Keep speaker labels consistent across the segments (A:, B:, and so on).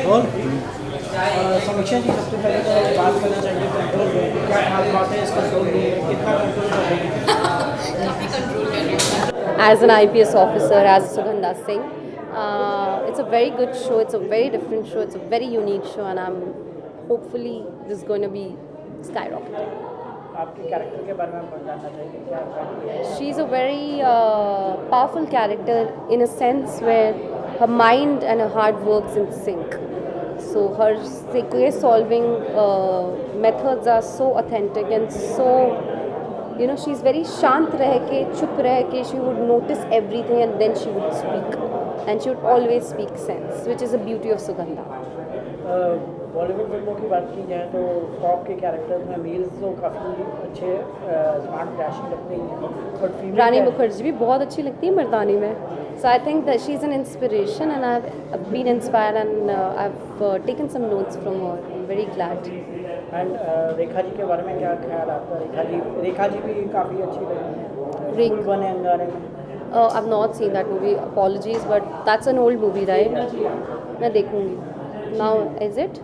A: Role समीक्षा जी, सबसे पहले तो बात करना चाहिए कंट्रोल रूम, क्या खास बात है इस कंट्रोल रूम में, कितना कंट्रोल करेंगे?
B: As an IPS officer, as Sugandha Singh, it's a very good show. It's a very different show. It's a very unique show, and I'm hopefully this is going to be skyrocketing.
A: आपके character के बारे में हम जानना चाहेंगे, क्या
B: She's a very powerful character in a sense where her mind and her heart works in sync. So her case solving methods are so authentic and so, you know, she's very shant reh ke, chup reh ke, she would notice everything and then she would speak, and she would always speak sense, which is the beauty of Sugandha.
A: Bollywood फिल्मों की बात की जाए तो top के characters में mails तो काफ़ी अच्छे स्मार्ट डैशिंग लगते ही हैं, बट फीमेल
B: रानी मुखर्जी भी बहुत अच्छी लगती है मर्दानी में. So I think that she's an inspiration and I've been inspired and I've taken some notes from her. I'm very glad.
A: And Rekha ji के बारे में क्या ख्याल आपका? रेखा जी भी काफ़ी अच्छी लगी हैं. फूल बने अंगारे में.
B: I've not seen that movie. Apologies, but that's an old movie, right? मैं देखूंगी. Now is it?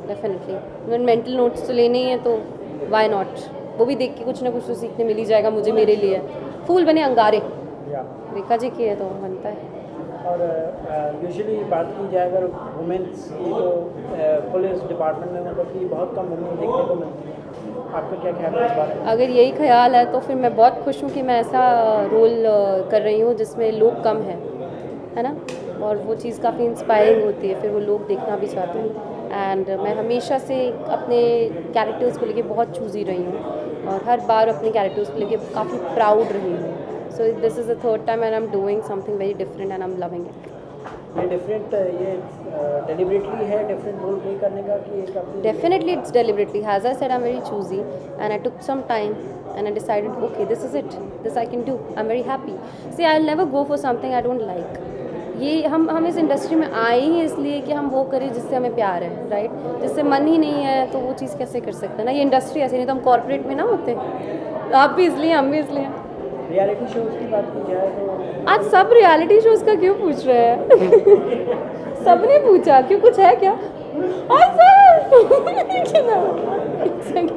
B: Definitely. When mental notes तो लेने ही हैं तो why not? वो भी देख के कुछ ना कुछ तो सीखने मिल ही जाएगा मुझे, मेरे लिए. फूल बने अंगारे रेखा जी की है तो बनता है.
A: और यूजुअली बात की जाए अगर वुमेंस की तो पुलिस डिपार्टमेंट में मतलब कि बहुत कम वुमेन देखने को मिलती है. आपका क्या ख्याल है इस बारे में?
B: अगर यही ख्याल है तो फिर मैं बहुत खुश हूँ कि मैं ऐसा रोल कर रही हूँ जिसमें लोग कम हैं, है ना. और वो चीज़ काफ़ी इंस्पायरिंग होती है, फिर वो लोग देखना भी चाहते हैं. एंड मैं हमेशा से अपने कैरेक्टर्स को लेके बहुत चूज़ी रही हूँ और हर बार अपने कैरेक्टर्स को लेके काफ़ी प्राउड रही हूँ. So this is the third time and I'm doing something very different and I'm loving it.
A: ये डिफरेंट ये डेलिबरेटली है डिफरेंट रोल प्ले करने का कि एक अपनी
B: Definitely it's deliberately. As I said, I'm very choosy and I took some time and I decided, okay, this is it. This I can do. I'm very happy. See, I'll never go for something I don't like. ये हम इस industry में आए ही इसलिए कि हम वो करें जिससे हमें प्यार है, राइट. जिससे मन ही नहीं है तो वो चीज़ कैसे कर सकते हैं ना. ये इंडस्ट्री ऐसे नहीं तो हम कॉर्पोरेट में ना होते. आप भी इसलिए, हम भी इसलिए.
A: रियलिटी शोज़ की बात की जाए तो
B: आज सब रियलिटी शोज़ का क्यों पूछ रहे हैं? सबने पूछा, क्यों कुछ है क्या? आज सर एक सेकंड,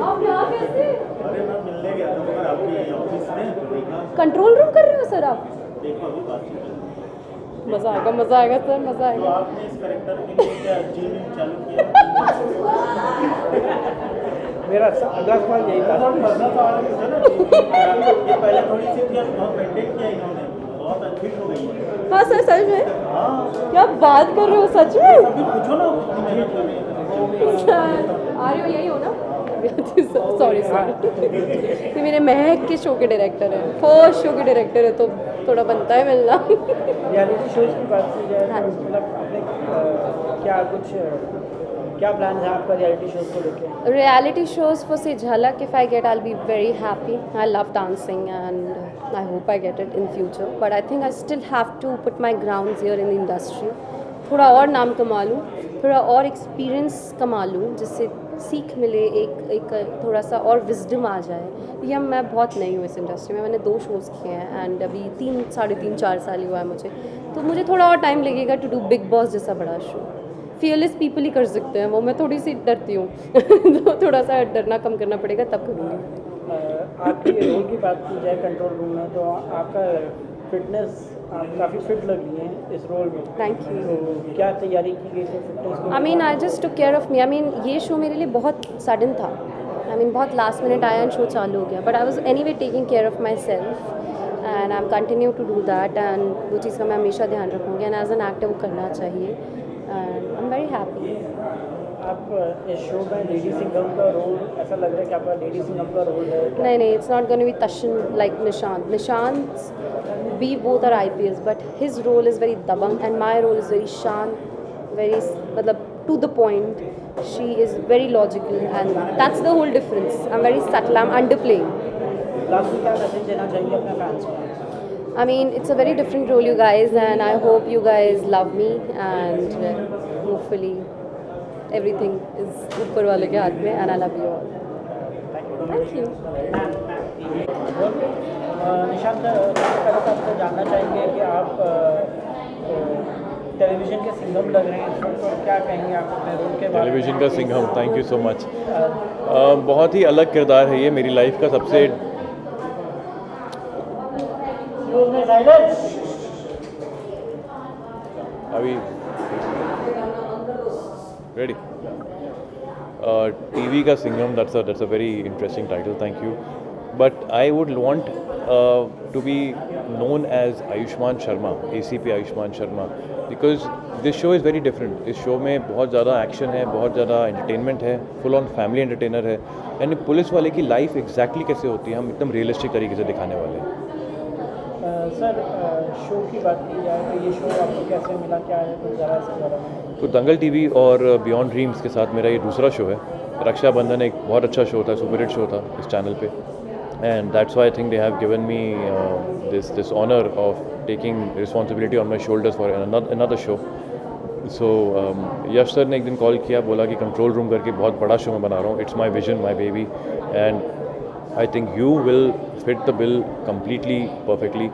B: आप यहाँ कैसे?
C: अरे मैं मिलने गया था मगर आपके ऑफिस में देखा.
B: कंट्रोल रूम कर रहे हो सर आप?
C: देखो अभी बात चल रही है.
B: मज़ा आएगा सर, मज़ा
C: तो
B: आएगा.
C: आपने इस कैरेक्टर के लिए क्या जिम चालू किया?
A: मेरा अगला सवाल यही था.
C: बहुत मजा तो वाला पूछा ना. ये पहले थोड़ी सी थी, अब बहुत मेंटेन किया इन्होंने, बहुत फिट हो गई है.
B: हाँ सर, सच में?
C: हाँ
B: क्या बात कर रहे हो, सच में?
C: अभी पूछो ना कितनी मेहनत कर रही है.
B: सर, आ रहे हो, यही हो ना? सॉरी ये मेरे महक के शो के डायरेक्टर हैं, फर्स्ट शो के डायरेक्टर है तो थोड़ा बनता है मिलना.
A: रियलिटी शोज़ की बात की जाए
B: हाँ
A: तो
B: जी.
A: मतलब आपने क्या प्लान है आपका रियलिटी शोज़ को लेके?
B: Reality shows for say Jhalak, if I get, I'll be very happy. I love dancing and I hope I get it in future. But I think I still have to put my grounds here in the industry. थोड़ा और नाम कमा लूँ, थोड़ा और experience कमा लूँ, जिससे सीख मिले, एक थोड़ा सा और विजडम आ जाए. ये मैं बहुत नई हूँ इस इंडस्ट्री में, मैंने 2 शोज़ किए हैं एंड अभी 3-4 साल ही हुआ है मुझे. तो मुझे थोड़ा और टाइम लगेगा टू डू बिग बॉस जैसा बड़ा शो. फियरलेस पीपल ही कर सकते हैं वो, मैं थोड़ी सी डरती हूँ तो थोड़ा सा डरना कम करना पड़ेगा तब करूँगी.
A: आपकी रोल की बात की जाए कंट्रोल रूम में तो आपका फिटनेस आप काफ़ी फिट लग रही हैं इस रोल में.
B: Thank you.
A: तो क्या तैयारी की गई थी फिटनेस को?
B: I mean I just took care of me. I mean ये शो मेरे लिए बहुत सडन था. आई मीन बहुत लास्ट मिनट आया एंड शो चालू हो गया. But I was anyway taking care of myself and I am continue to do that. And वो चीज़ का मैं हमेशा ध्यान रखूँगी एंड एज एन एक्टर वो करना चाहिए. And I am very happy.
A: आप इस शो में लेडी सिंघम का रोल ऐसा लग रहा है कि आपका लेडी सिंघम का रोल है?
B: नहीं, it's not going to be Tashin like Nishant. Nishant's, we both are IPS, but his role is very dabang and my role is very shant, very matlab to the point. She is very logical and that's the whole difference. I'm very subtle, I'm underplaying.
A: Last में क्या message देना चाहिए अपने fans को?
B: I mean, it's a very different role, you guys, and I hope you guys love me and hopefully everything is ऊपर वाले के हाथ में and I love you all. Thank you.
A: Nishant, पहले तो आपसे जानना चाहेंगे कि आप टेलीविज़न के सिंघम लग रहे हैं इस वक्त, और क्या कहेंगे आप अपने रोल के बारे में?
D: टेलीविज़न का Singham, thank you so much. बहुत ही अलग किरदार है ये, मेरी लाइफ का सबसे अभी रेडी टीवी का Singham, that's a very interesting title, thank you. But I would want to be known as Ayushman Sharma, ACP Ayushman Sharma, because this show is very different. इस शो में बहुत ज़्यादा एक्शन है, बहुत ज़्यादा एंटरटेनमेंट है, फुल ऑन फैमिली एंटरटेनर है, यानी पुलिस वाले की लाइफ एग्जैक्टली कैसे होती है हम एकदम रियलिस्टिक तरीके से दिखाने वाले हैं।
A: सर, शो की बात की जाए तो ये शो आपको कैसे मिला, क्या है कुछ ज़रा से ज़रा में?
D: तो दंगल टीवी और बियॉन्ड ड्रीम्स के साथ मेरा ये दूसरा शो है। रक्षाबंधन एक बहुत अच्छा शो था, सुपर हिट शो था इस चैनल पे, and that's why I think they have given me this honor of taking responsibility on my shoulders for another show. So Yash sir ने एक दिन कॉल किया, बोला कि कंट्रोल रूम करके बहुत बड़ा शो मैं बना रहा हूँ, it's my vision, my baby, and I think you will fit the bill completely perfectly,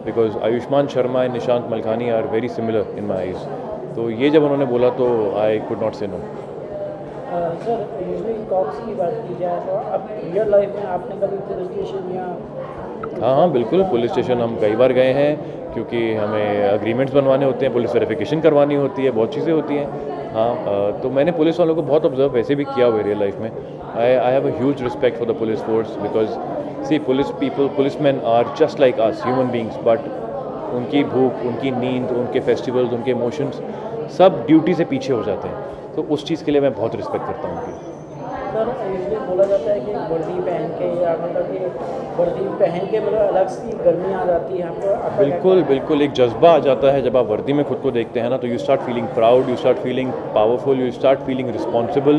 D: because Ayushmann Sharma and Nishant Malkhani are very similar in my eyes. तो ये जब उन्होंने बोला तो I could not say no.
A: Sir, usually cops की बात की जाए तो अब रियल लाइफ में आपने कभी पुलिस स्टेशन या?
D: हाँ, बिल्कुल, पुलिस स्टेशन हम कई बार गए हैं, क्योंकि हमें अग्रीमेंट्स बनवाने होते हैं, पुलिस वेरिफिकेशन करवानी होती है, बहुत चीज़ें होती हैं। हाँ, तो मैंने पुलिस वालों को बहुत ऑब्जर्व वैसे भी किया हुआ है रियल लाइफ में। I have a huge respect for the police force, because see policemen are just like us, human beings, but उनकी भूख, उनकी नींद, उनके फेस्टिवल्स, उनके इमोशंस सब ड्यूटी से पीछे हो जाते हैं। तो उस चीज़ के लिए मैं बहुत रिस्पेक्ट करता हूँ उनकी।
A: सर, यूजुअली बोला जाता है कि वर्दी पहन के या मतलब कि वर्दी पहन के मतलब अलग सी गर्मी आ जाती है आपको?
D: बिल्कुल बिल्कुल, एक जज्बा आ जाता है जब आप वर्दी में खुद को देखते हैं ना, तो you start feeling proud, you start feeling powerful, you start feeling responsible.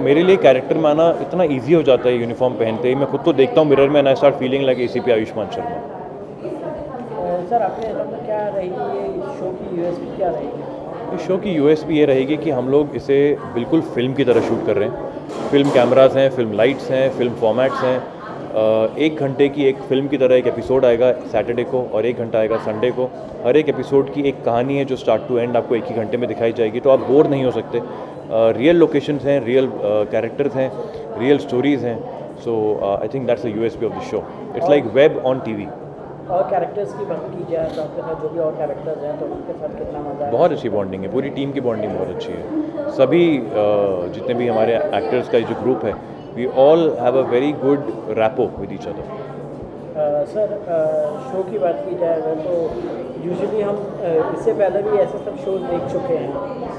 D: मेरे लिए कैरेक्टर में आना इतना ईजी हो जाता है यूनिफॉर्म पहनते ही। मैं खुद को देखता हूँ मिरर में and I start feeling like ACP Ayushman Sharma.
A: Sir, आपके हिसाब में क्या रहेगी ये शो की USP, क्या रहेगी?
D: इस शो की USP ये रहेगी कि हम लोग इसे बिल्कुल फ़िल्म की तरह शूट कर रहे हैं। फ़िल्म कैमरास हैं, फ़िल्म लाइट्स हैं, फ़िल्म फॉर्मेट्स हैं। 1 घंटे की एक फ़िल्म की तरह एक एपिसोड आएगा सैटरडे को और 1 घंटा आएगा संडे को। हर एक एपिसोड की एक कहानी है जो स्टार्ट टू एंड आपको एक ही घंटे में दिखाई जाएगी, तो आप बोर नहीं हो सकते। रियल लोकेशंस हैं, रियल कैरेक्टर्स हैं, रियल स्टोरीज़ हैं। So I think that's the USP of the show. It's like web on TV।
A: और कैरेक्टर्स की बात की जाए तो आपके साथ जो भी और कैरेक्टर्स हैं तो उनके साथ कितना मज़ा है?
D: बहुत अच्छी बॉन्डिंग है, पूरी टीम की बॉन्डिंग बहुत अच्छी है। सभी जितने भी हमारे एक्टर्स का जो ग्रुप है, we all have a very good rapport with each other.
A: Sir, show की बात की जाए अगर तो यूजुअली हम इससे पहले भी ऐसे सब शोज देख चुके हैं,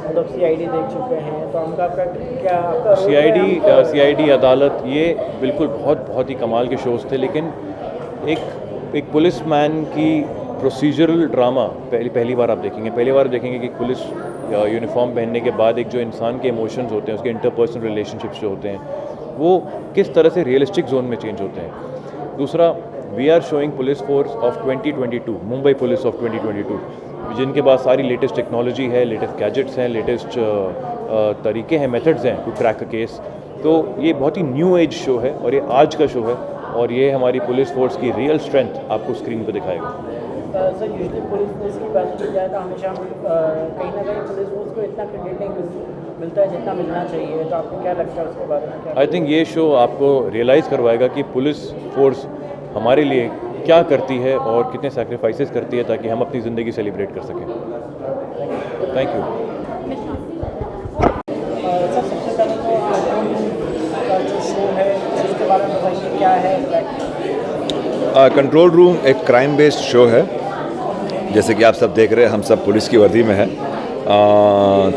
A: मतलब CID देख चुके हैं, तो हमका आपका क्या आपका
D: CID अदालत, ये बिल्कुल बहुत ही कमाल के शोज़ थे। लेकिन एक पुलिसमैन की प्रोसीजरल ड्रामा पहली बार आप देखेंगे। पहली बार देखेंगे कि पुलिस यूनिफॉर्म पहनने के बाद एक जो इंसान के इमोशंस होते हैं, उसके इंटरपर्सनल रिलेशनशिप्स जो होते हैं, वो किस तरह से रियलिस्टिक जोन में चेंज होते हैं। दूसरा, we are showing police force of 2022, Mumbai police of 2022, जिनके पास सारी लेटेस्ट टेक्नोलॉजी है, लेटेस्ट गैजेट्स हैं, लेटेस्ट तरीके हैं, मेथड्स हैं टू क्रैक अ केस। तो ये बहुत ही न्यू एज शो है और ये आज का शो है, और ये हमारी पुलिस फोर्स की रियल स्ट्रेंथ आपको स्क्रीन पर दिखाएगा।
A: सर, यूजुअली पुलिस फोर्स की बात की जाए तो हमेशा कहीं ना कहीं पुलिस फोर्स को इतना क्रेडिट नहीं मिलता है जितना मिलना चाहिए, तो आपको क्या लगता है उसके बारे में?
D: आई थिंक ये शो आपको रियलाइज़ करवाएगा कि पुलिस फोर्स हमारे लिए क्या करती है और कितने सैक्रिफाइसेस करती है ताकि हम अपनी ज़िंदगी सेलिब्रेट कर सकें। Thank you.
A: सर, सबसे पहले तो का जो शो है उसके बारे में बताइए, क्या है?
E: कंट्रोल रूम एक क्राइम बेस्ड शो है। जैसे कि आप सब देख रहे हैं, हम सब पुलिस की वर्दी में हैं।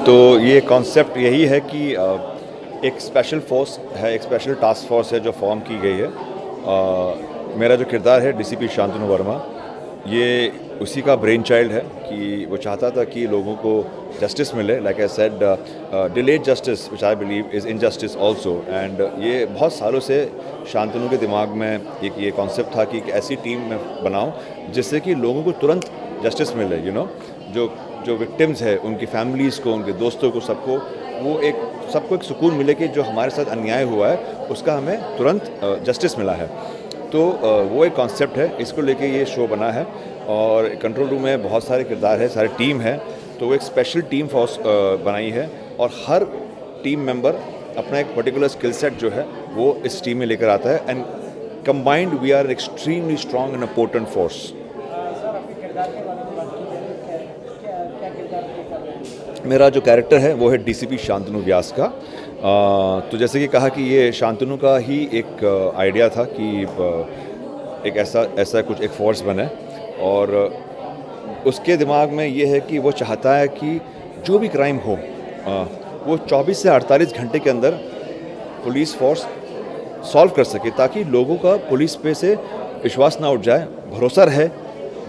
E: तो ये कॉन्सेप्ट यही है कि एक स्पेशल फोर्स है, एक स्पेशल टास्क फोर्स है जो फॉर्म की गई है। मेरा जो किरदार है DCP शांतनु वर्मा, ये उसी का ब्रेन चाइल्ड है कि वो चाहता था कि लोगों को जस्टिस मिले। Like I said, delayed justice which I believe is injustice also. And ये बहुत सालों से शांतनु के दिमाग में एक ये कॉन्सेप्ट था कि एक ऐसी टीम में बनाऊं जिससे कि लोगों को तुरंत जस्टिस मिले। जो विक्टिम्स है, उनकी फैमिलीज़ को, उनके दोस्तों को, सबको एक सुकून मिले कि जो हमारे साथ अन्याय हुआ है उसका हमें तुरंत जस्टिस मिला है। तो वो एक कॉन्सेप्ट है, इसको लेके ये शो बना है। और कंट्रोल रूम में बहुत सारे किरदार है, सारी टीम है, तो वो एक स्पेशल टीम फोर्स बनाई है और हर टीम मेंबर अपना एक पर्टिकुलर स्किल सेट जो है वो इस टीम में लेकर आता है and combined we are extremely strong in a potent force.
A: Sir आपके किरदार के बारे में बात की जाए, क्या किरदार प्ले कर रहे हैं?
E: मेरा जो कैरेक्टर है वो है डीसीपी शांतनु व्यास का। तो जैसे कि कहा कि ये शांतनु का ही एक आइडिया था कि एक ऐसा कुछ एक फोर्स बने और उसके दिमाग में ये है कि वो चाहता है कि जो भी क्राइम हो वो 24 से 48 घंटे के अंदर पुलिस फोर्स सॉल्व कर सके, ताकि लोगों का पुलिस पे से विश्वास ना उठ जाए, भरोसा रहे।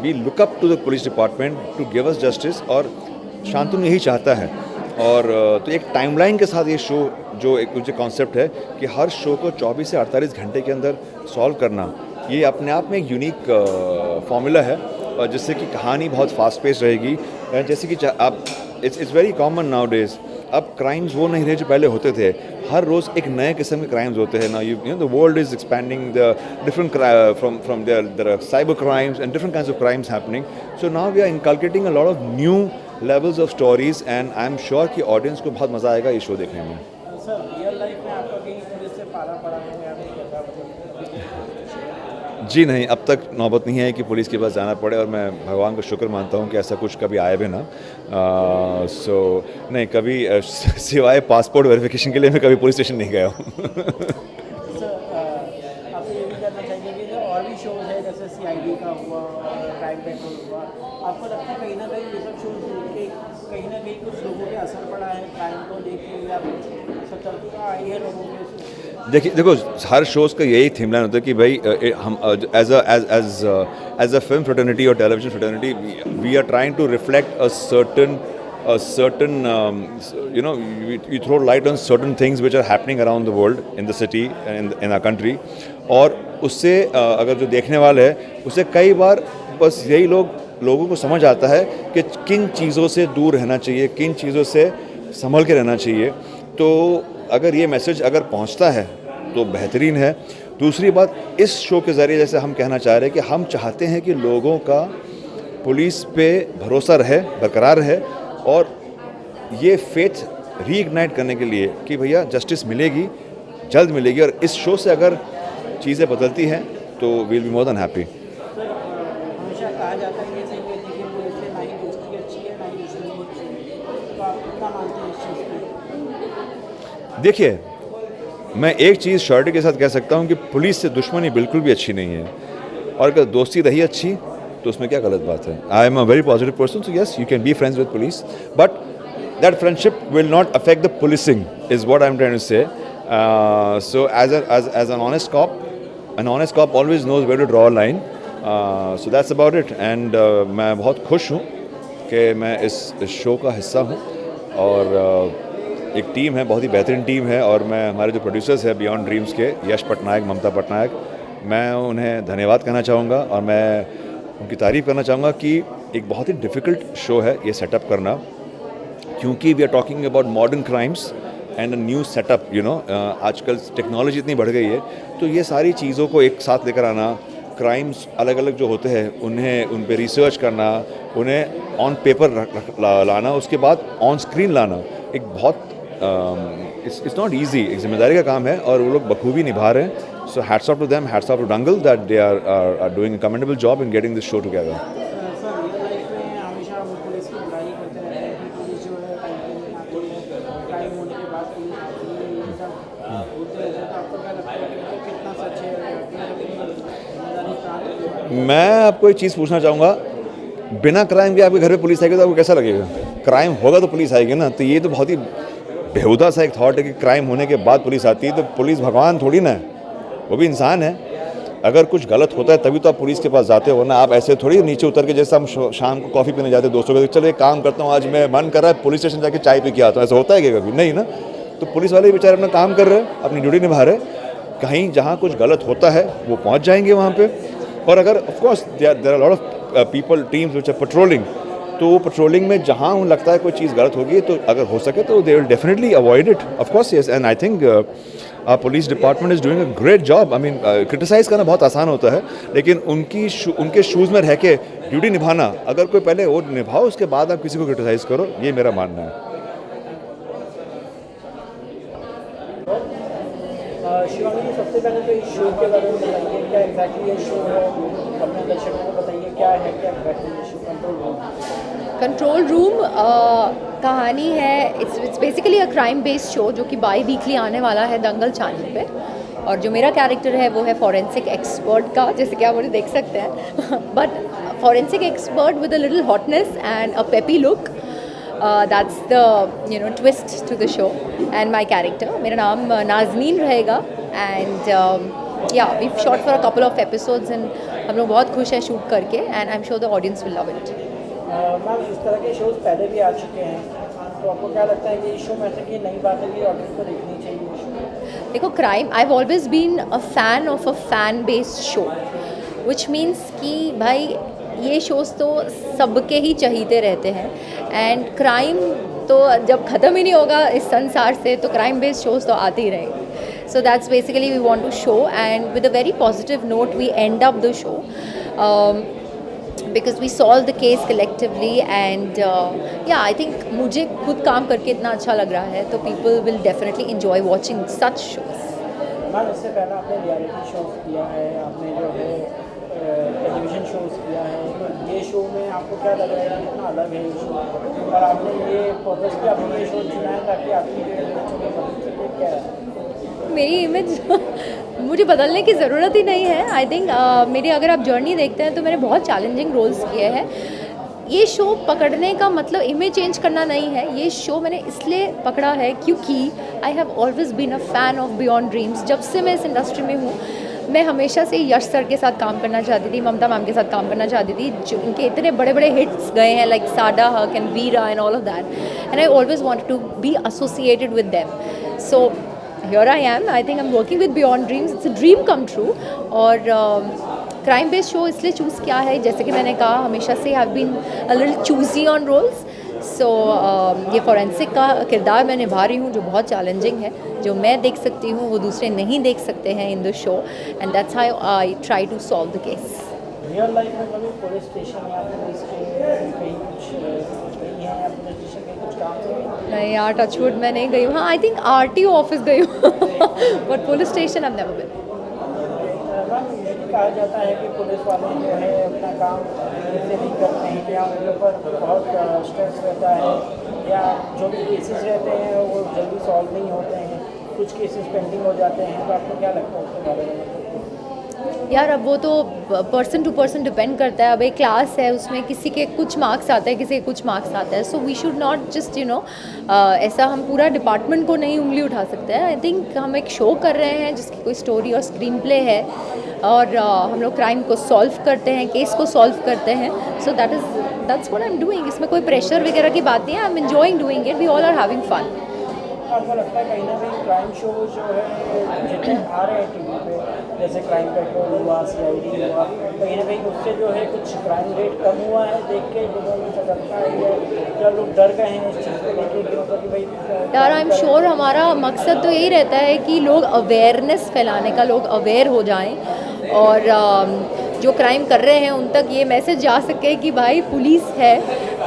E: We look up to the police department to give us justice, और शांतनु यही चाहता है। और तो एक टाइमलाइन के साथ ये शो जो एक मुझे कॉन्सेप्ट है कि हर शो को 24 से 48 घंटे के अंदर सॉल्व करना, ये अपने आप में एक यूनिक फार्मूला है, और जिससे कि कहानी बहुत फास्ट पेस रहेगी। जैसे कि आप it's very common now days, अब क्राइम्स वो नहीं रहे जो पहले होते थे, हर रोज़ एक नए किस्म के क्राइम्स होते हैं ना। You know the world is expanding, the different from their cyber crimes and different kinds of crimes happening. So now we are inculcating a lot of new levels of stories and I am sure कि audience को बहुत मज़ा आएगा ये show देखने में।
A: Sir real life में आपका कहीं पुलिस से पाला पड़ा है या नहीं पता?
E: जी नहीं, अब तक नौबत नहीं है कि पुलिस के पास जाना पड़े, और मैं भगवान का शुक्र मानता हूँ कि ऐसा कुछ कभी आए भी ना। सो नहीं, कभी सिवाय पासपोर्ट वेरिफिकेशन के लिए मैं कभी पुलिस स्टेशन नहीं गया हूँ।
A: सर आपसे ये भी करना चाहिए कि जो और भी शोज़ है जैसे CID का हुआ और क्राइम पेट्रोल हुआ, आपको लगता है कहीं ना कहीं ये सब शोज़ देख के कहीं ना कहीं कुछ लोगों पे असर पड़ा है क्राइम को देख के, या कुछ सतर्कता आई है लोगों में?
E: देखो हर शोज़ का यही थीम लाइन होता है कि भाई हम एज अ फिल्म फ्रेटर्निटी और television fraternity we are trying to reflect a certain you know, you throw light on certain things which are happening around the world, in the city and in our country, और उससे अगर जो देखने वाले हैं उससे कई बार बस यही लोगों को समझ आता है कि किन चीज़ों से दूर रहना चाहिए, किन चीज़ों से संभल के रहना चाहिए। तो अगर ये मैसेज अगर पहुंचता है तो बेहतरीन है। दूसरी बात, इस शो के ज़रिए जैसे हम कहना चाह रहे हैं कि हम चाहते हैं कि लोगों का पुलिस पे भरोसा रहे, बरकरार रहे, और ये फेथ रीइग्नाइट करने के लिए कि भैया जस्टिस मिलेगी, जल्द मिलेगी, और इस शो से अगर चीज़ें बदलती हैं तो we'll be more than happy.
A: हमेशा कहा जाता है कि पुलिस से ना ही दोस्ती अच्छी है ना ही दुश्मनी अच्छी है, तो आप कितना मानते हैं इस चीज़ को?
E: देखिए, मैं एक चीज़ श्योरिटी के साथ कह सकता हूँ कि पुलिस से दुश्मनी बिल्कुल भी अच्छी नहीं है, और अगर दोस्ती रही अच्छी तो उसमें क्या गलत बात है। I am a very positive person, so yes you can be friends with police, but that friendship will not affect the policing is what I am trying to say. So as an honest cop always knows where to draw a line, so that's about it. And मैं बहुत खुश हूँ कि मैं इस show का हिस्सा हूँ, और एक टीम है, बहुत ही बेहतरीन टीम है, और मैं हमारे जो प्रोड्यूसर्स हैं बियॉन्ड ड्रीम्स के, यश पटनायक, ममता पटनायक, मैं उन्हें धन्यवाद कहना चाहूँगा, और मैं उनकी तारीफ़ करना चाहूँगा कि एक बहुत ही डिफ़िकल्ट शो है ये सेटअप करना, क्योंकि we are talking about modern crimes and a new setup. You know, आजकल टेक्नोलॉजी इतनी बढ़ गई है, तो ये सारी चीज़ों को एक साथ लेकर आना, क्राइम्स अलग अलग जो होते हैं उन पे रिसर्च करना, उन्हें ऑन पेपर लाना, उसके बाद ऑन स्क्रीन लाना, एक बहुत इट्स नॉट ईजी, एक जिम्मेदारी का काम है, और वो लोग बखूबी निभा रहे हैं। So hats off to them, hats off to Dangal, that they are doing a commendable job in getting this show together.
A: Sir real life में हमेशा हम पुलिस की बुराई करते रहते हैं कि पुलिस जो है टाइम आती है, क्राइम होने के बाद पुलिस आती है, ये सब होते रहते हैं, तो आपको क्या लगता है कि मतलब कितना सच है, जिम्मेदारी प्राप्त?
E: मैं आपको एक चीज़ पूछना चाहूँगा, बिना क्राइम के आपके घर पे पुलिस आएगी तो आपको कैसा लगेगा? क्राइम होगा तो पुलिस आएगी ना, तो ये तो बहुत ही बेहुदा सा एक थॉट है कि क्राइम होने के बाद पुलिस आती है। तो पुलिस भगवान थोड़ी ना है, वो भी इंसान है। अगर कुछ गलत होता है तभी तो आप पुलिस के पास जाते हो ना, आप ऐसे थोड़ी नीचे उतर के, जैसे हम शाम को कॉफ़ी पीने जाते हैं दोस्तों के, चलो एक काम करता हूँ, आज मैं मन कर रहा है पुलिस स्टेशन जाके चाय पी के आता हूँ, ऐसा होता है क्या कभी? नहीं ना। तो पुलिस वाले बेचारे अपना काम कर रहे हैं, अपनी ड्यूटी निभा रहे हैं। कहीं जहाँ कुछ गलत होता है वो पहुँच जाएंगे वहाँ पर, और अगर of course there are lot of people teams which are patrolling, तो वो पेट्रोलिंग में जहाँ उन्हें लगता है कोई चीज़ गलत होगी तो अगर हो सके तो they will definitely avoid it, of course yes. And I think police department is doing a great job. I mean criticise करना बहुत आसान होता है, लेकिन उनके शूज़ में रह के ड्यूटी निभाना, अगर कोई पहले वो निभाओ उसके बाद आप किसी को क्रिटिसाइज़ करो, ये मेरा मानना है।
A: शिवांगी जी, सबसे पहले तो इस शो के बारे में बताइए, क्या एग्जैक्टली ये शो है, अपने दर्शकों को बताइए क्या है, क्या एग्जैक्टली ये शो
F: कंट्रोल रूम कहानी है, it's basically a crime based show जो कि बाई वीकली आने वाला है दंगल चैनल पे। और जो मेरा कैरेक्टर है वो है फॉरेंसिक एक्सपर्ट का, जैसे कि आप मुझे देख सकते हैं but forensic expert with a little hotness and a peppy look. That's the twist to the show and my character. मेरा नाम नाजनीन रहेगा and yeah we shot for a couple of episodes and हम लोग बहुत खुश हैं शूट करके and I am sure the audience will love it.
A: Ma'am, इस तरह के शोज़ पहले भी आ चुके हैं, तो आपको क्या लगता है कि इस शो में ऐसा कि नई बात है कि ऑडियंस को देखनी चाहिए?
F: देखो, crime, I have always been a fan of a fan based show, which means कि भाई ये शोज़ तो सबके ही चाहते रहते हैं एंड क्राइम तो जब ख़त्म ही नहीं होगा इस संसार से तो क्राइम बेस्ड शोज़ तो आते ही रहेंगे। So that's basically we want to show end with a very positive note we end up the show because we solve the case collectively and yeah, I think मुझे खुद काम करके इतना अच्छा लग रहा है तो people will definitely enjoy watching such shows।
A: Ma'am, इससे पहले आपने रियलिटी शोज़ किया है, आपने जो है टेलीविज़न शोज़ किया है, तो ये शो में आपको क्या लग रहा है कितना अलग है ये शो, और आपने ये फोकस किया, आपने ये शो चुना है ताकि आपकी जो बच्चों की मदद से क्या है?
F: मेरी इमेज मुझे बदलने की ज़रूरत ही नहीं है। आई थिंक मेरी अगर आप जर्नी देखते हैं तो मैंने बहुत चैलेंजिंग रोल्स किए हैं। ये शो पकड़ने का मतलब इमेज चेंज करना नहीं है, ये शो मैंने इसलिए पकड़ा है क्योंकि I have always been a fan of Beyond Dreams. जब से मैं इस इंडस्ट्री में हूँ मैं हमेशा से यश सर के साथ काम करना चाहती थी, ममता मैम के साथ काम करना चाहती थी, जो उनके इतने बड़े बड़े हिट्स गए हैं like Saada Haq and Veera and all of that and I always wanted to be associated with them. So here I am, I think I'm working with Beyond Dreams, it's a dream come true। और crime based show इसलिए choose किया है, जैसे कि मैंने कहा हमेशा से have been a little choosy on roles. So ये फॉरेंसिक का किरदार मैं निभा रही हूँ जो बहुत चैलेंजिंग है, जो मैं देख सकती हूँ वो दूसरे नहीं देख सकते हैं in the show and that's how I try to solve the case.
A: Real life में कभी पुलिस स्टेशन या पुलिस के कहीं कुछ गई हैं या पुलिस स्टेशन के कुछ काम से?
F: नहीं यार, टचवुड मैं नहीं गई हूँ। हाँ, आई थिंक RTO ऑफिस गई हूँ but police station I have never been.
A: Ma'am, usually कहा जाता है कि पुलिस वाले जो है अपना काम जैसे नहीं करते हैं या उनके ऊपर बहुत स्ट्रेस रहता है या जो भी केसेस रहते हैं वो जल्दी सॉल्व नहीं होते हैं, कुछ केसेस पेंडिंग हो जाते हैं, तो आपको क्या लगता है उसके बारे में?
F: यार अब वो तो पर्सन टू पर्सन डिपेंड करता है। अब एक क्लास है उसमें किसी के कुछ मार्क्स आते हैं, किसी के कुछ मार्क्स आते हैं, so we should not just ऐसा हम पूरा डिपार्टमेंट को नहीं उंगली उठा सकते हैं। आई थिंक हम एक शो कर रहे हैं जिसकी कोई स्टोरी और स्क्रीन प्ले है और हम लोग क्राइम को सॉल्व करते हैं, केस को सॉल्व करते हैं। So that's what I am doing. इसमें कोई प्रेशर वगैरह की बात नहीं है, I am enjoying doing it, we all are having fun.
A: आपको लगता है कहीं ना कहीं क्राइम शो जो है जितने आ रहे हैं टीवी पे, जैसे क्राइम पेट्रोल हुआ, CID हुआ, कहीं ना कहीं उससे जो है कुछ क्राइम रेट कम हुआ है देख के लोगों को लगता है क्या लोग डर गए हैं इस चीज़ को लेके कि भाई
F: यार आई एम श्योर हमारा मकसद तो यही रहता है कि लोग अवेयरनेस फैलाने का, लोग अवेयर हो जाएं और जो क्राइम कर रहे हैं उन तक ये मैसेज जा सके कि भाई पुलिस है,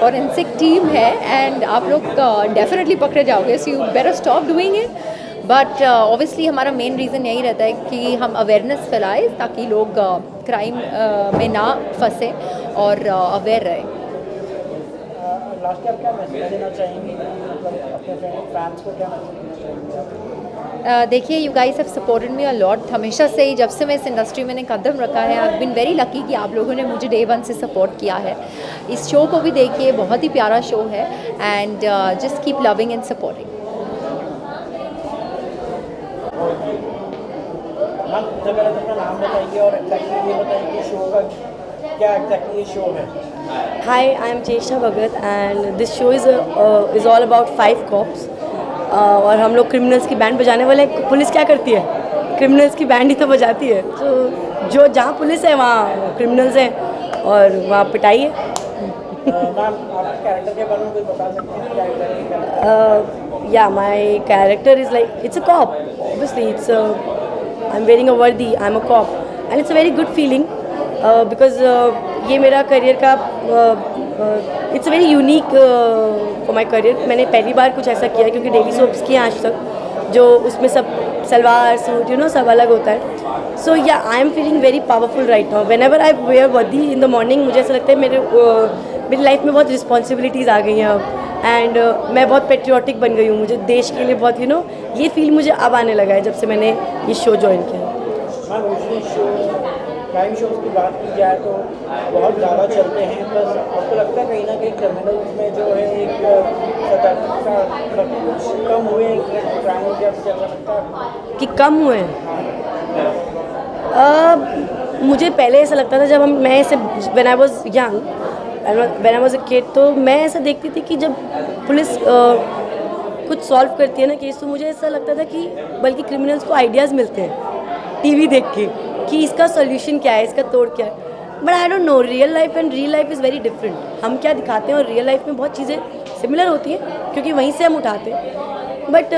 F: फॉरेंसिक टीम है एंड आप लोग डेफिनेटली पकड़े जाओगे, so you better stop doing it. But obviously हमारा मेन रीज़न यही रहता है कि हम अवेयरनेस फैलाएं ताकि लोग क्राइम में ना फंसे और अवेयर रहें।
A: लास्ट आप क्या मैसेज देना चाहेंगे, मतलब अपने फैंस को क्या मैसेज देना चाहेंगे आप?
F: देखिए, you guys have supported me a lot. हमेशा से ही जब से मैं इस इंडस्ट्री में कदम रखा है, I have been very lucky कि आप लोगों ने मुझे डे 1 से सपोर्ट किया है। इस शो को भी देखिए, बहुत ही प्यारा शो है and just keep loving and supporting.
A: Ma'am, सबसे पहले अपना नाम बताइए और एग्जैक्टली ये बताइए कि शो का क्या एग्जैक्टली ये शो है।
G: Hi, I am Cheshta Bhagat and this show is all about 5 cops। और हम लोग क्रिमिनल्स की बैंड बजाने वाले हैं। पुलिस क्या करती है? क्रिमिनल्स की बैंड ही तो बजाती है। तो जो जहाँ पुलिस है वहाँ क्रिमिनल्स हैं और वहाँ पिटाई है।
A: मैम, आपके कैरेक्टर के बारे में कुछ बता सकते हैं क्या exactly?
G: Yeah, my character is like, it's a cop obviously it's I'm wearing a वर्दी, I'm a cop and it's a very good feeling because ये मेरा करियर का it's very unique for my career. मैंने पहली बार कुछ ऐसा किया है क्योंकि डेली सोप्स किए आज तक जो उसमें सब सलवार सूट सब अलग होता है। So yeah I am feeling very powerful right now. Whenever I wear वर्दी इन द मॉर्निंग मुझे ऐसा लगता है मेरी लाइफ में बहुत रिस्पॉन्सिबिलिटीज़ आ गई हैं अब एंड मैं बहुत पेट्रियाटिक बन गई हूँ। मुझे देश के लिए बहुत ये फील मुझे अब आने लगा है जब से मैंने ये शो ज्वाइन किया है।
A: क्राइम शोज़ की बात की जाए तो बहुत ज़्यादा चलते हैं, बस आपको लगता है कहीं ना कहीं क्रिमिनल्स में जो है एक सतर्कता कुछ कम हुए हैं क्राइम जब ज़्यादा लगता है
G: कि कम हुए हैं? मुझे पहले ऐसा लगता था जब मैं ऐसे when I was young, when I was a kid, तो मैं ऐसा देखती थी कि जब पुलिस कुछ सॉल्व करती है ना केस, तो मुझे ऐसा लगता था कि बल्कि क्रिमिनल्स को आइडियाज़ मिलते हैं टीवी देख के कि इसका सॉल्यूशन क्या है, इसका तोड़ क्या है। But I don't know, real life and real life is very different. हम क्या दिखाते हैं और रियल लाइफ में बहुत चीज़ें सिमिलर होती हैं क्योंकि वहीं से हम उठाते हैं। बट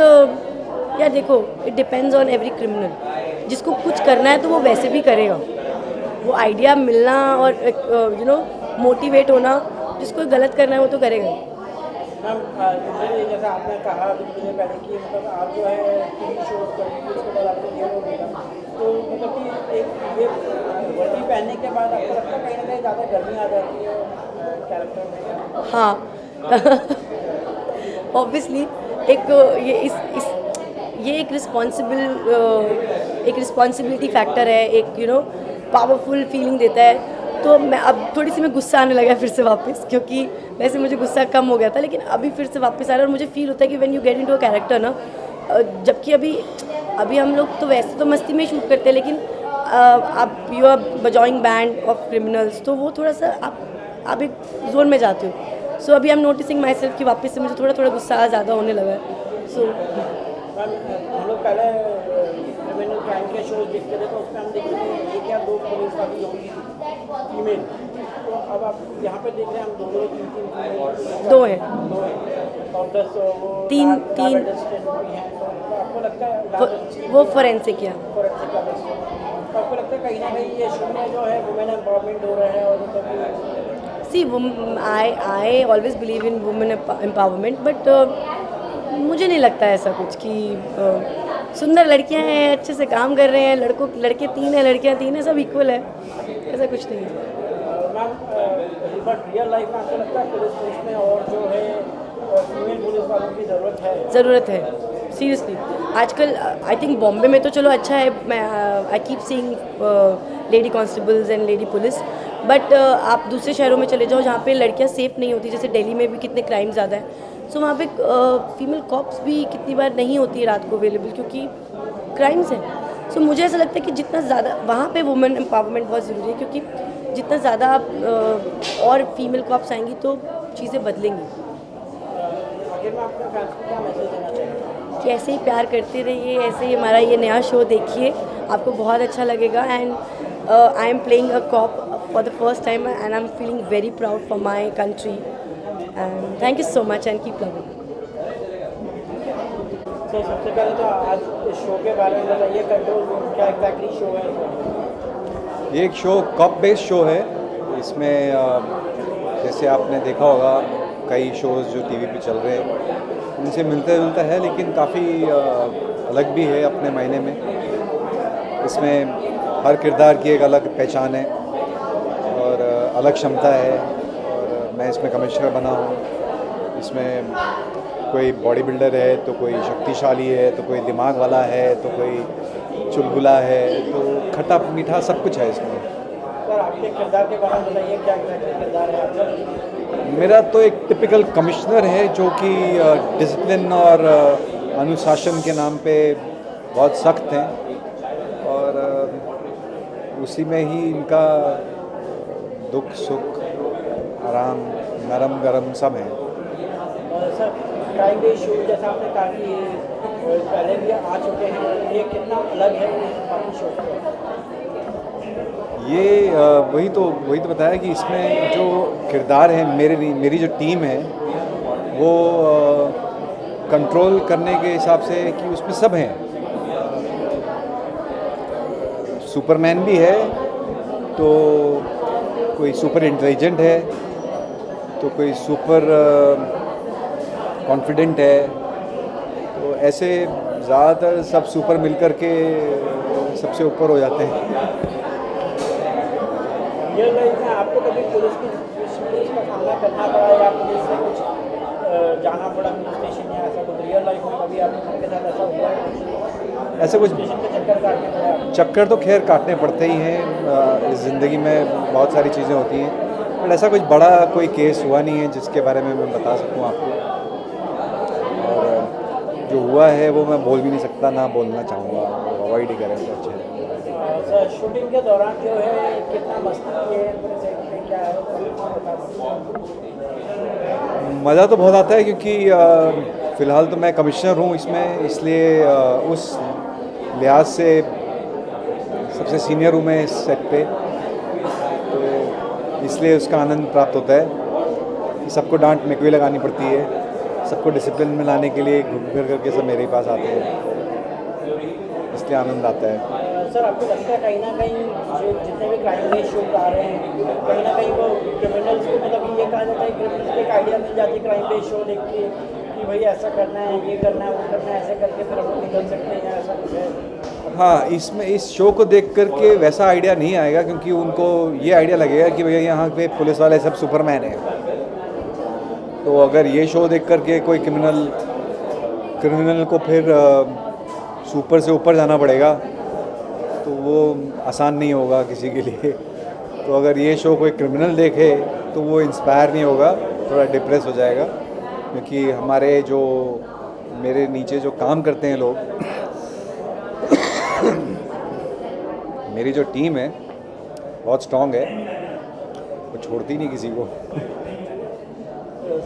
G: यार देखो, it depends on every criminal. जिसको कुछ करना है तो वो वैसे भी करेगा। वो आइडिया मिलना और मोटिवेट होना, जिसको गलत करना है वो तो करेगा ही।
A: मैम जैसा आपने कहा अभी मुझे पहले कि मतलब आप जो है टीवी शोज करते उसके बाद आपको ये हो गया, तो मतलब कि एक ये वर्दी पहनने के बाद आपको लगता है कहीं ना कहीं ज़्यादा गर्मी आ जाती है कैरेक्टर में?
G: हाँ ऑब्वियसली ये एक रिस्पॉन्सिबिलिटी फैक्टर है, एक पावरफुल फीलिंग देता है। तो मैं अब थोड़ी सी गुस्सा आने लगा फिर से वापस, क्योंकि वैसे मुझे गुस्सा कम हो गया था लेकिन अभी फिर से वापस आ रहा है। और मुझे फील होता है कि when you get into a character ना, जबकि अभी हम लोग तो वैसे तो मस्ती में शूट करते हैं, लेकिन आप you are busting band of criminals, तो वो थोड़ा सा आप एक जोन में जाते हो। सो अभी I am noticing my self कि वापस से मुझे थोड़ा गुस्सा ज़्यादा होने लगा है। सो
A: हम लोग पहले क्रिमिनल क्राइम के शोज देखते थे तो उसमें हम देखते थे एक या दो पुलिस वाली होगी फीमेल, तो अब आप यहाँ पे देख रहे हैं हम दो तीन फीमेल
G: दो हैं
A: और 10 वो
G: तीन
A: भी हैं। तो आपको लगता है
G: वो फोरेंसिक है।
A: फोरेंसिक का तो आपको लगता है कहीं ना कहीं ये शो में जो है वुमेन एम्पावरमेंट हो रहा है? और मतलब
G: see I always believe in women empowerment, but मुझे नहीं लगता ऐसा कुछ कि सुंदर लड़कियां हैं, अच्छे से काम कर रहे हैं, लड़के 3 हैं, लड़कियां 3 हैं, सब इक्वल है, ऐसा कुछ नहीं है।
A: मैम बट रियल लाइफ में आपको लगता है पुलिस में और जो है फीमेल पुलिस वालों की ज़रूरत है?
G: सीरियसली आजकल आई थिंक बॉम्बे में तो चलो अच्छा है, मैं I keep seeing lady constables and lady police, but आप दूसरे शहरों में चले जाओ जहाँ पे लड़कियाँ सेफ़ नहीं होती, जैसे दिल्ली में भी कितने क्राइम ज़्यादा हैं। सो वहाँ पे फीमेल कॉप्स भी कितनी बार नहीं होती है रात को अवेलेबल, क्योंकि क्राइम्स हैं। सो मुझे ऐसा लगता है कि जितना ज़्यादा वहाँ पे वुमेन एम्पावरमेंट बहुत ज़रूरी है, क्योंकि जितना ज़्यादा आप और फीमेल कॉप्स आएंगी तो चीज़ें बदलेंगी।
A: आखिर में आपको फैंस को क्या मैसेज देना चाहिए?
G: कि ऐसे ही प्यार करते रहिए, ऐसे ही हमारा ये नया शो देखिए, आपको बहुत अच्छा लगेगा। And I am playing a cop for the first time and I am feeling very proud for my country and thank you so much and keep loving.
A: तो सबसे पहले तो आज इस शो के बारे में बताइए, कंट्रोल रूम क्या एग्जैक्टली शो है?
H: ये एक शो कॉप बेस्ड शो है। इसमें जैसे आपने देखा होगा कई शोज़ जो टीवी पे चल रहे हैं उनसे मिलता जुलता है, लेकिन काफ़ी अलग भी है अपने मायने में। इसमें हर किरदार की एक अलग पहचान है और अलग क्षमता है। और मैं इसमें कमिश्नर बना हूँ। इसमें कोई बॉडी बिल्डर है, तो कोई शक्तिशाली है, तो कोई दिमाग वाला है, तो कोई चुलबुला है, तो खट्टा मीठा सब कुछ है इसमें।
A: सर आपके किरदार के बारे में बताइए, क्या एग्जैक्टली किरदार है आपका?
H: मेरा तो एक टिपिकल कमिश्नर है जो कि डिसिप्लिन और अनुशासन के नाम पे बहुत सख्त हैं, और उसी में ही इनका दुख सुख आराम नरम गरम सब है।
A: और सर क्राइम बेस्ड शो जैसा आपने कहा कि पहले भी आ चुके हैं, ये कितना अलग है बाकी शो से?
H: ये वही तो बताया कि इसमें जो किरदार है, मेरी जो टीम है वो कंट्रोल करने के हिसाब से कि उसमें सब हैं, सुपरमैन भी है, तो कोई सुपर इंटेलिजेंट है, तो कोई सुपर कॉन्फिडेंट है। तो ऐसे ज़्यादातर सब सुपर मिलकर के सबसे ऊपर हो जाते हैं।
A: रियल लाइफ में आपको कभी पुलिस का सामना करना पड़ा या पुलिस से कुछ जाना पड़ा पुलिस स्टेशन या ऐसा कुछ रियल लाइफ में कभी आपके साथ ऐसा हुआ है?
H: ऐसा कुछ
A: स्टेशन के चक्कर काटने पड़ा?
H: चक्कर तो खैर काटने पड़ते ही हैं, इस ज़िंदगी में बहुत सारी चीज़ें होती हैं, बट ऐसा कुछ बड़ा कोई केस हुआ नहीं है जिसके बारे में मैं बता सकूं आपको। और जो हुआ है वो मैं बोल भी नहीं सकता, ना बोलना चाहूँगा, अवॉइड ही करें तो अच्छा है।
A: सर शूटिंग के दौरान जो है कितना मस्ती की है पूरे सेट पे, क्या है बता सकते हैं?
H: मज़ा तो बहुत आता है क्योंकि फ़िलहाल तो मैं कमिश्नर हूँ इसमें, इसलिए उस लिहाज से सबसे सीनियर हूँ मैं इस सेट पे, तो इसलिए उसका आनंद प्राप्त होता है कि सबको डांट मेरे को ही लगानी पड़ती है, सबको डिसिप्लिन में लाने के लिए घूम फिर करके सब मेरे पास आते हैं, इसलिए आनंद आता है।
A: सर आपको लगता है कहीं ना कहीं जो जितने भी क्राइम बेस्ड शो आ रहे हैं कहीं ना कहीं वो क्रिमिनल्स को मतलब ये कहा जाता है क्रिमिनल्स को एक आइडिया मिल जाती है क्राइम बेस्ड शो देख के कि भाई ऐसा करना है, ये करना है, वो करना है, ऐसे करके फिर हम लोग निकल सकते हैं, ऐसा कुछ है?
H: हाँ, इसमें इस शो को देख करके वैसा आइडिया नहीं आएगा, क्योंकि उनको ये आइडिया लगेगा कि भैया यहाँ पे पुलिस वाले सब सुपरमैन हैं। तो अगर ये शो देख करके कोई क्रिमिनल को फिर सुपर से ऊपर जाना पड़ेगा तो वो आसान नहीं होगा किसी के लिए। तो अगर ये शो कोई क्रिमिनल देखे तो वो इंस्पायर नहीं होगा, थोड़ा डिप्रेस हो जाएगा, क्योंकि मेरे नीचे जो काम करते हैं लोग, मेरी जो टीम है बहुत स्ट्रांग है, वो छोड़ती नहीं किसी को।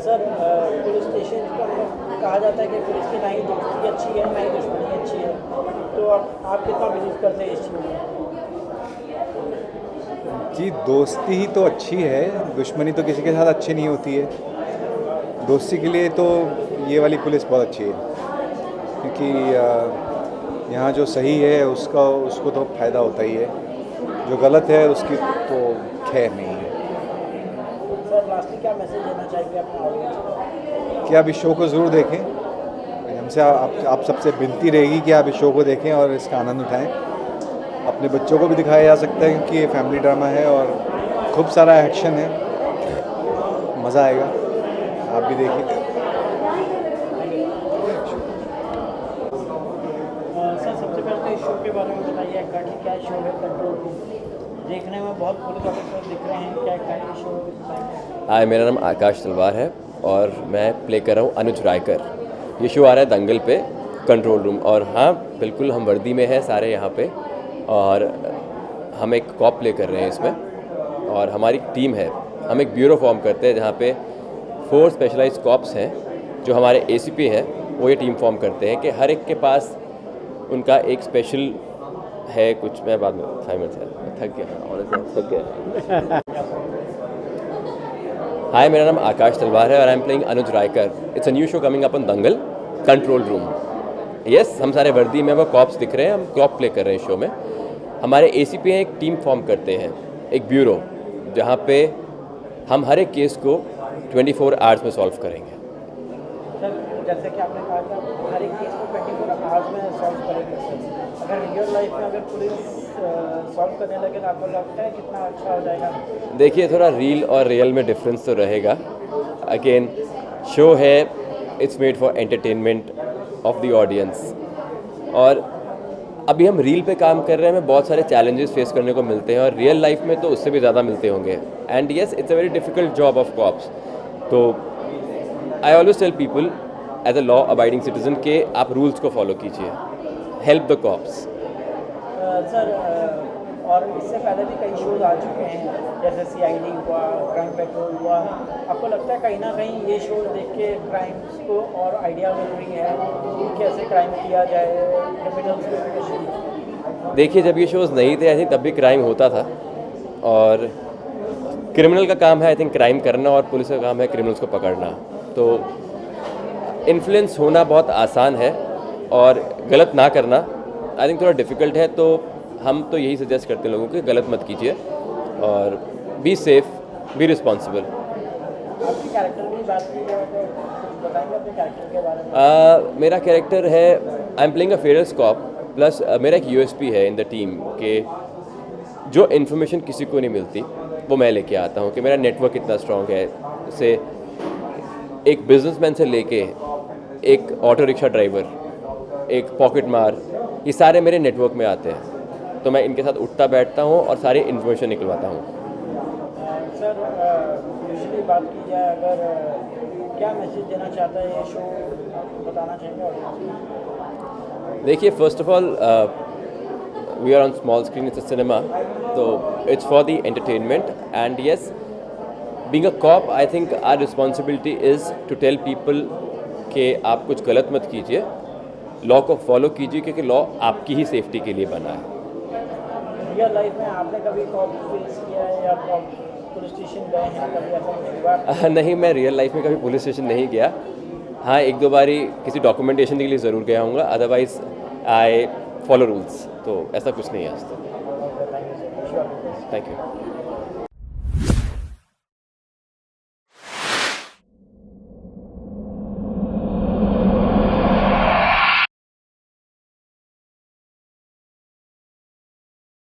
A: सर पुलिस स्टेशन का कहा जाता है कि पुलिस की ना ही दोस्ती अच्छी है ना ही दुश्मनी अच्छी है, तो आप कितना बिलीव करते हैं इस चीज़ में?
H: जी, दोस्ती ही तो अच्छी है, दुश्मनी तो किसी के साथ अच्छी नहीं होती है। दोस्ती के लिए तो ये वाली पुलिस बहुत अच्छी है, क्योंकि यहाँ जो सही है उसको तो फ़ायदा होता ही है, जो गलत है उसकी तो खैर नहीं है।
A: सर लास्टली क्या मैसेज देना चाहिए अपने ऑडियंस को?
H: कि आप इस शो को ज़रूर देखें, हमसे आप सबसे विनती रहेगी कि आप इस शो को देखें और इसका आनंद उठाएं। अपने बच्चों को भी दिखाया जा सकता है क्योंकि ये फैमिली ड्रामा है और खूब सारा एक्शन है, मज़ा आएगा, आप भी देखिए।
A: सर सबसे पहले तो इस शो के बारे में बताइए कि क्या शो है कंट्रोल रूम? देखने में बहुत पुलिस ऑफिसर दिख रहे हैं, क्या शो है?
I: हाय, मेरा नाम आकाश तलवार है और मैं प्ले कर रहा हूँ अनुज रायकर। ये शो आ रहा है दंगल पे, कंट्रोल रूम। और हाँ, बिल्कुल हम वर्दी में हैं सारे यहाँ पे, और हम एक कॉप प्ले कर रहे हैं इसमें, और हमारी टीम है, हम एक ब्यूरो फॉर्म करते हैं जहाँ पे 4 स्पेशलाइज्ड कॉप्स हैं जो हमारे ACP हैं, वो ये टीम फॉर्म करते हैं कि हर एक के पास उनका एक स्पेशल है कुछ। मैं बाद में 5 मिनट्स है, थक गया। हाय, मेरा नाम आकाश तलवार है और आई am playing Anuj Raikar. It's a new show coming up on Dangal, control room. Yes, हम सारे वर्दी में वो कॉप्स दिख रहे हैं, हम कॉप प्ले कर रहे हैं शो में। हमारे ACP हैं, एक टीम फॉर्म करते हैं, एक ब्यूरो, जहाँ पे हम हर एक केस को 24 आवर्स में सॉल्व करेंगे।
A: सर जैसे कि आपने कहा कि आप हर एक केस को 24 आवर्स में सॉल्व करेंगे, सर अगर रियल लाइफ में अगर पुलिस सॉल्व करने लगे तो आपको लगता है कितना अच्छा हो जाएगा?
I: देखिए, थोड़ा रील और रियल में डिफरेंस तो रहेगा। अगेन शो है, it's made for entertainment of the audience, और अभी हम रील पे काम कर रहे हैं, हमें बहुत सारे चैलेंजेस फेस करने को मिलते हैं और रियल लाइफ में तो उससे भी ज़्यादा मिलते होंगे। And yes, it's a very difficult job of cops. तो I always tell people as a law abiding citizen के आप रूल्स को फॉलो कीजिए, हेल्प द कॉप्स।
A: सर और इससे पहले भी कई शोज आ चुके हैं, जैसे CID हुआ, क्राइम पेट्रोल हुआ। आपको लगता है कहीं ना कहीं ये शो देख के क्राइम्स को और आइडिया मिल रही है कि कैसे क्राइम किया जाए, क्रिमिनल्स को?
I: देखिए, जब ये शोज़ नहीं थे आई थिंक तब भी क्राइम होता था, और क्रिमिनल का काम है आई थिंक क्राइम करना और पुलिस का काम है क्रिमिनल्स को पकड़ना। तो इन्फ्लुएंस होना बहुत आसान है और गलत ना करना आई थिंक थोड़ा डिफ़िकल्ट है। तो हम तो यही सजेस्ट करते हैं लोगों को गलत मत कीजिए और बी सेफ, बी रिस्पॉन्सिबल।
A: आपकी कैरेक्टर की बात की जाए तो कुछ बताएंगे अपने कैरेक्टर के बारे में?
I: मेरा कैरेक्टर है, I am playing a fearless cop, plus मेरा एक यूएसपी है इन द टीम के जो इन्फॉर्मेशन किसी को नहीं मिलती वो मैं लेके आता हूँ, कि मेरा नेटवर्क इतना स्ट्रॉन्ग है। से एक बिजनेसमैन से लेके एक ऑटो रिक्शा ड्राइवर, एक पॉकेट मार, ये सारे मेरे नेटवर्क में आते हैं, तो मैं इनके साथ उठता बैठता हूँ और सारी इन्फॉर्मेशन निकलवाता हूँ।
A: सर यूजुअली बात की जाए अगर क्या मैसेज देना चाहता है ये शो, बताना चाहेंगे ऑडियंस?
I: देखिए, first of all we are on small screen, it's a cinema, तो it's for the entertainment and yes, being a cop I think our responsibility is to tell people कि आप कुछ गलत मत कीजिए, लॉ को फॉलो कीजिए, क्योंकि लॉ आपकी ही सेफ्टी के लिए बना है।
A: रियल लाइफ में आपने कभी कॉप फेस किया है या कॉप पुलिस स्टेशन गए हैं कभी ऐसा?
I: नहीं, मैं रियल लाइफ में कभी पुलिस स्टेशन नहीं गया। हाँ, एक दो बारी किसी डॉक्यूमेंटेशन के लिए ज़रूर गया हूँगा, अदरवाइज़ आई फॉलो रूल्स, तो ऐसा कुछ नहीं है आज तक। Thank you.